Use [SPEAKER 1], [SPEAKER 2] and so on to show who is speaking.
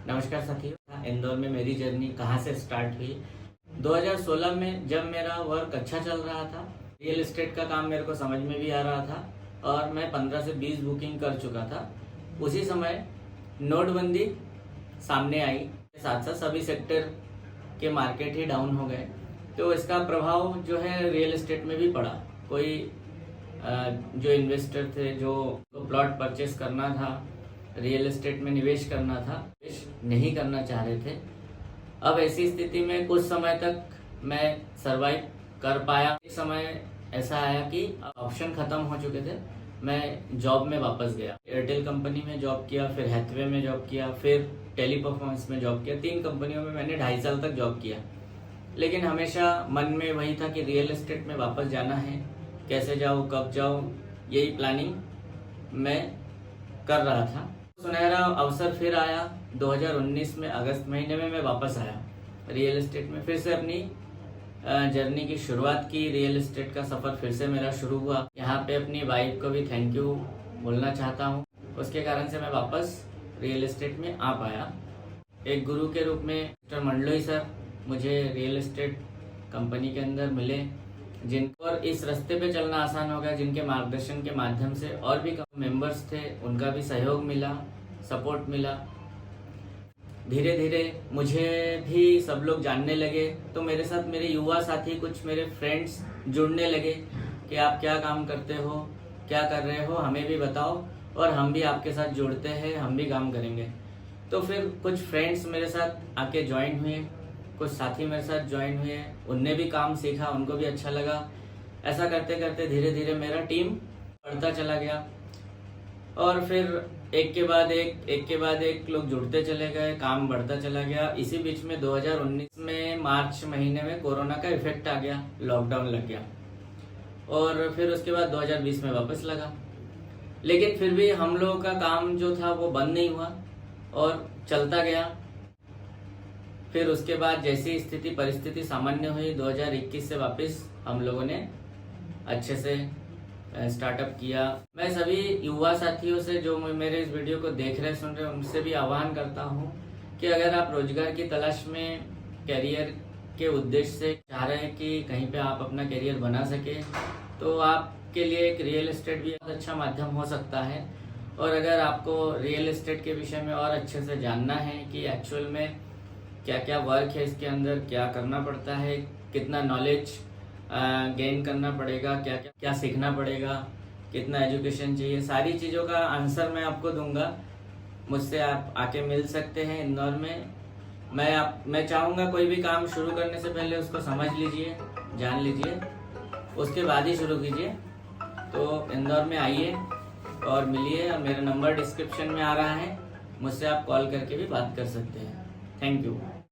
[SPEAKER 1] नमस्कार साथियों, इंदौर में मेरी जर्नी कहाँ से स्टार्ट हुई। 2016 में जब मेरा वर्क अच्छा चल रहा था, रियल एस्टेट का काम मेरे को समझ में भी आ रहा था और मैं 15 से 20 बुकिंग कर चुका था। उसी समय नोटबंदी सामने आई, साथ साथ सभी सेक्टर के मार्केट ही डाउन हो गए। तो इसका प्रभाव जो है रियल एस्टेट में भी पड़ा। कोई जो इन्वेस्टर थे, जो प्लॉट परचेस करना था, रियल एस्टेट में निवेश करना था, निवेश नहीं करना चाह रहे थे। अब ऐसी स्थिति में कुछ समय तक मैं सरवाइव कर पाया। एक समय ऐसा आया कि ऑप्शन खत्म हो चुके थे, मैं जॉब में वापस गया। एयरटेल कंपनी में जॉब किया, फिर हैथवे में जॉब किया, फिर टेली परफॉर्मेंस में जॉब किया। 3 कंपनियों में मैंने 2.5 साल तक जॉब किया। लेकिन हमेशा मन में वही था कि रियल एस्टेट में वापस जाना है, कैसे जाऊँ, कब जाऊँ, यही प्लानिंग मैं कर रहा था। सुनहरा अवसर फिर आया। 2019 में अगस्त महीने में मैं वापस आया रियल एस्टेट में, फिर से अपनी जर्नी की शुरुआत की। रियल एस्टेट का सफ़र फिर से मेरा शुरू हुआ। यहाँ पे अपनी वाइफ को भी थैंक यू बोलना चाहता हूँ। उसके कारण से मैं वापस रियल एस्टेट में आ पाया। एक गुरु के रूप में मिस्टर मंडलोई सर मुझे रियल एस्टेट कंपनी के अंदर मिले, जिनको और इस रास्ते पे चलना आसान हो गया, जिनके मार्गदर्शन के माध्यम से और भी मेंबर्स थे, उनका भी सहयोग मिला, सपोर्ट मिला। धीरे धीरे मुझे भी सब लोग जानने लगे। तो मेरे साथ मेरे युवा साथी, कुछ मेरे फ्रेंड्स जुड़ने लगे कि आप क्या काम करते हो, क्या कर रहे हो, हमें भी बताओ और हम भी आपके साथ जुड़ते हैं, हम भी काम करेंगे। तो फिर कुछ फ्रेंड्स मेरे साथ आके ज्वाइन हुए, कुछ साथी मेरे साथ ज्वाइन हुए, उनने भी काम सीखा, उनको भी अच्छा लगा। ऐसा करते करते धीरे धीरे मेरा टीम बढ़ता चला गया और फिर एक के बाद एक लोग जुड़ते चले गए, काम बढ़ता चला गया। इसी बीच में 2019 में मार्च महीने में कोरोना का इफेक्ट आ गया, लॉकडाउन लग गया और फिर उसके बाद 2020 में वापस लगा। लेकिन फिर भी हम लोगों का काम जो था वो बंद नहीं हुआ और चलता गया। फिर उसके बाद जैसी स्थिति परिस्थिति सामान्य हुई, 2021 से वापस हम लोगों ने अच्छे से स्टार्टअप किया। मैं सभी युवा साथियों से जो मेरे इस वीडियो को देख रहे सुन रहे हैं, उनसे भी आह्वान करता हूं कि अगर आप रोजगार की तलाश में कैरियर के उद्देश्य से चाह रहे हैं कि कहीं पे आप अपना कैरियर बना सके, तो आपके लिए एक रियल एस्टेट भी बहुत अच्छा माध्यम हो सकता है। और अगर आपको रियल एस्टेट के विषय में और अच्छे से जानना है कि एक्चुअल में क्या क्या वर्क है इसके अंदर, क्या करना पड़ता है, कितना नॉलेज गेन करना पड़ेगा, क्या सीखना पड़ेगा, कितना एजुकेशन चाहिए, सारी चीज़ों का आंसर मैं आपको दूंगा। मुझसे आप आके मिल सकते हैं इंदौर में। मैं चाहूँगा कोई भी काम शुरू करने से पहले उसको समझ लीजिए, जान लीजिए, उसके बाद ही शुरू कीजिए। तो इंदौर में आइए और मिलिए। और मेरा नंबर डिस्क्रिप्शन में आ रहा है, मुझसे आप कॉल करके भी बात कर सकते हैं। Thank you.